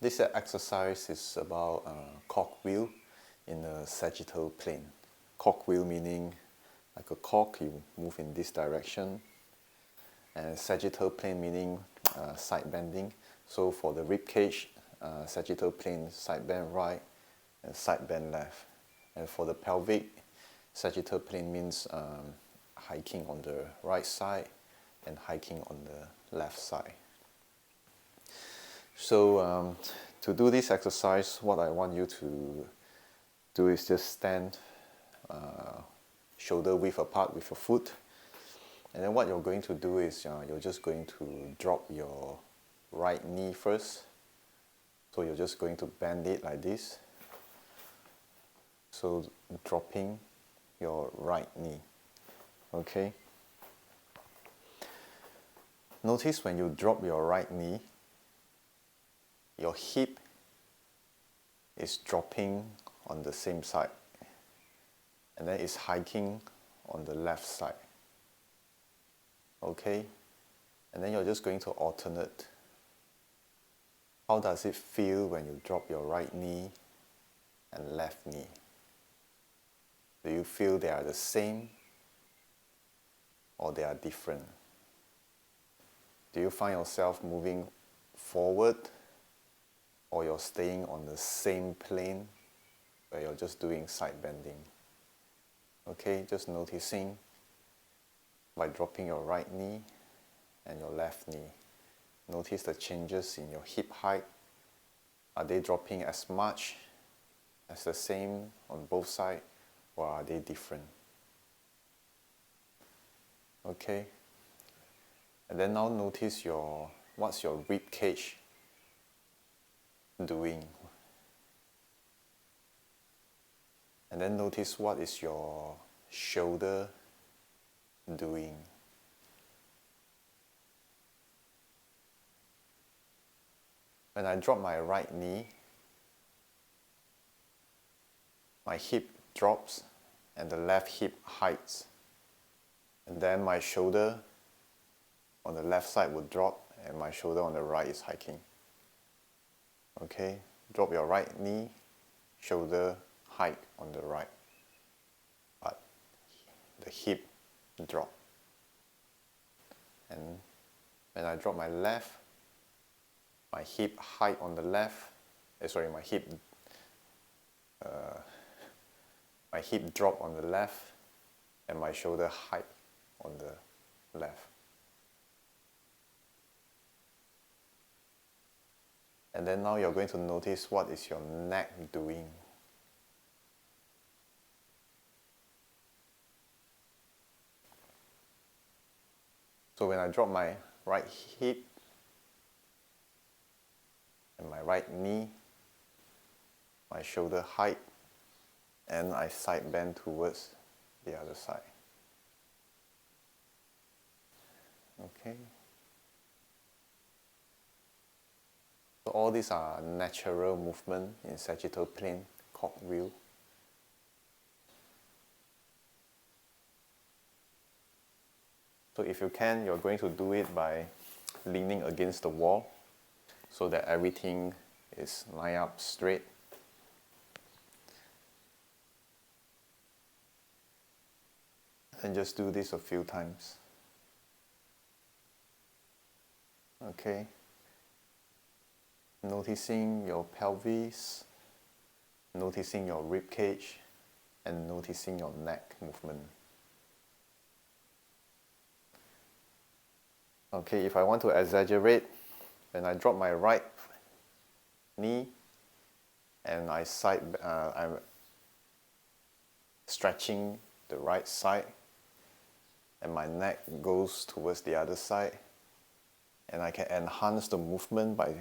This exercise is about cogwheel in a sagittal plane. Cogwheel meaning like a cog, you move in this direction, and sagittal plane meaning side bending. So for the rib cage, sagittal plane side bend right and side bend left. And for the pelvic, sagittal plane means hiking on the right side and hiking on the left side. So to do this exercise, what I want you to do is just stand shoulder width apart with your foot. And then what you're going to do is you're just going to drop your right knee first. So you're just going to bend it like this. So dropping your right knee. Okay? Notice when you drop your right knee, your hip is dropping on the same side, and then it's hiking on the left side. Okay? And then you're just going to alternate. How does it feel when you drop your right knee and left knee? Do you feel they are the same or they are different? Do you find yourself moving forward, or you're staying on the same plane where you're just doing side bending? Okay, just noticing by dropping your right knee and your left knee. Notice the changes in your hip height. Are they dropping as much as the same on both sides, or are they different? Okay, and then now notice what's your rib cage doing. And then notice what is your shoulder doing. When I drop my right knee, my hip drops and the left hip heights. And then my shoulder on the left side would drop and my shoulder on the right is hiking. Okay, drop your right knee, shoulder hike on the right, but the hip drop. And when I drop my left, my hip height on the left, my hip drop on the left, and my shoulder height on the left. And then now you're going to notice what is your neck doing. So when I drop my right hip and my right knee, my shoulder height, and I side bend towards the other side. Okay. So all these are natural movement in sagittal plane, cogwheel. So if you can, you're going to do it by leaning against the wall so that everything is lined up straight. And just do this a few times. Okay. Noticing your pelvis, noticing your rib cage, and noticing your neck movement. Okay, if I want to exaggerate, when I drop my right knee and I'm stretching the right side, and my neck goes towards the other side, and I can enhance the movement by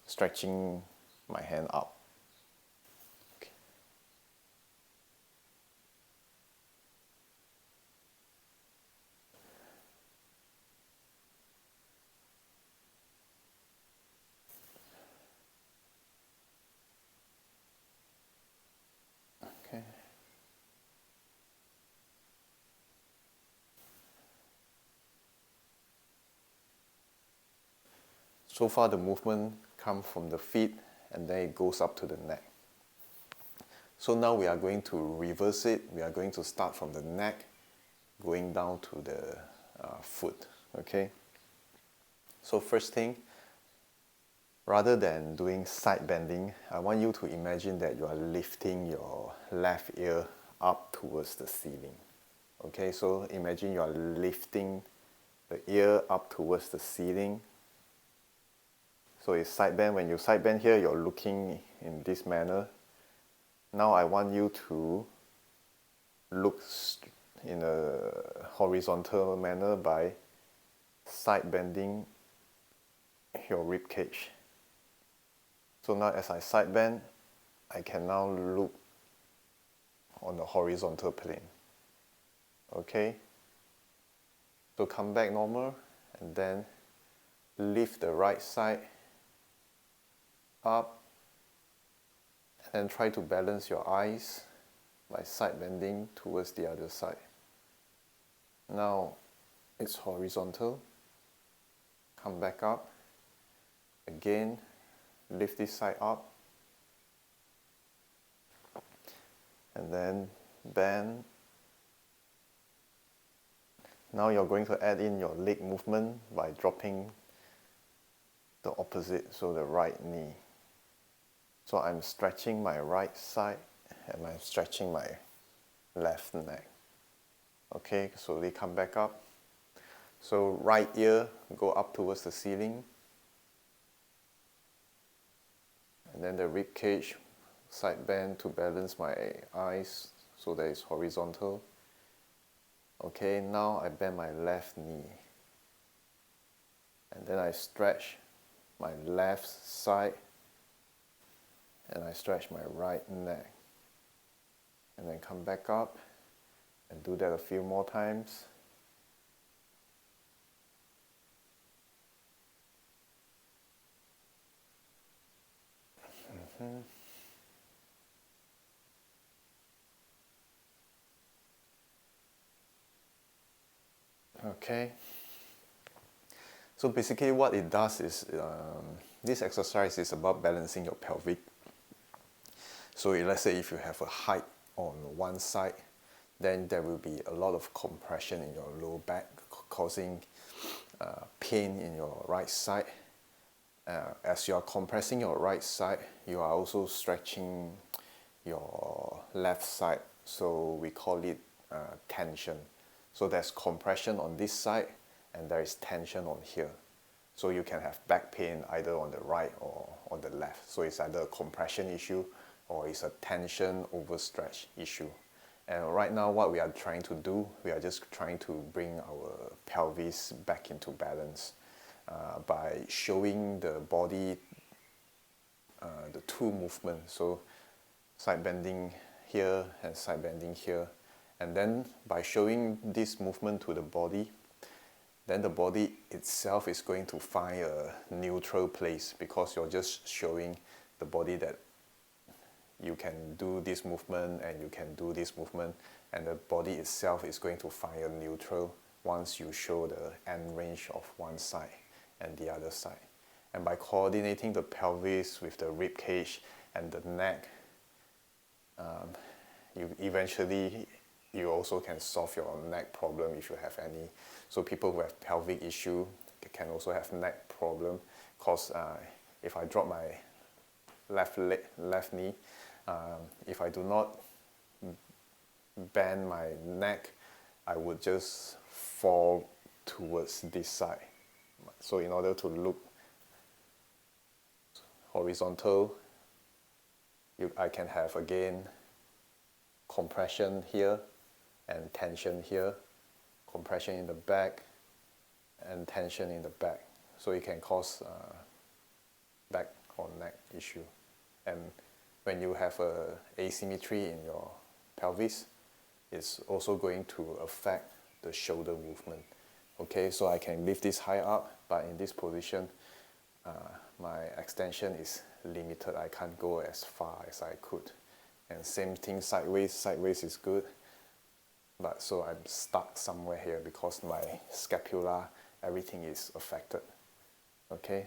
stretching my hand up. Okay. Okay. So far the movement come from the feet, and then it goes up to the neck. So now we are going to reverse it. We are going to start from the neck, going down to the foot, okay? So first thing, rather than doing side bending, I want you to imagine that you are lifting your left ear up towards the ceiling. Okay, so imagine you are lifting the ear up towards the ceiling. So it's side bend. When you side bend here, you're looking in this manner. Now I want you to look in a horizontal manner by side bending your rib cage. So now as I side bend, I can now look on the horizontal plane. Okay? So come back normal, and then lift the right side up, and then try to balance your eyes by side bending towards the other side. Now it's horizontal. Come back up. Again, lift this side up, and then bend. Now you're going to add in your leg movement by dropping the opposite, so the right knee. So I'm stretching my right side and I'm stretching my left neck. Okay, slowly come back up. So right ear, go up towards the ceiling. And then the rib cage, side bend to balance my eyes so that it's horizontal. Okay, now I bend my left knee. And then I stretch my left side. And I stretch my right neck. And then come back up and do that a few more times. Okay. So basically what it does is, this exercise is about balancing your pelvic. So let's say if you have a height on one side, then there will be a lot of compression in your lower back, causing pain in your right side. As you are compressing your right side, you are also stretching your left side. So we call it tension. So there's compression on this side and there is tension on here. So you can have back pain either on the right or on the left. So it's either a compression issue or it's a tension overstretch issue. And right now what we are trying to do, we are just trying to bring our pelvis back into balance by showing the body the two movements. So side bending here and side bending here. And then by showing this movement to the body, then the body itself is going to find a neutral place, because you're just showing the body that you can do this movement and you can do this movement, and the body itself is going to find a neutral once you show the end range of one side and the other side. And by coordinating the pelvis with the rib cage and the neck, you also can solve your neck problem if you have any. So people who have pelvic issue can also have neck problem, because if I drop my left knee, if I do not bend my neck, I would just fall towards this side. So in order to look horizontal, I can have again compression here and tension here, compression in the back and tension in the back. So it can cause back or neck issue. And when you have a asymmetry in your pelvis, it's also going to affect the shoulder movement. Okay, so I can lift this high up, but in this position, my extension is limited. I can't go as far as I could. And same thing sideways. Sideways is good, but so I'm stuck somewhere here because my scapula, everything is affected. Okay,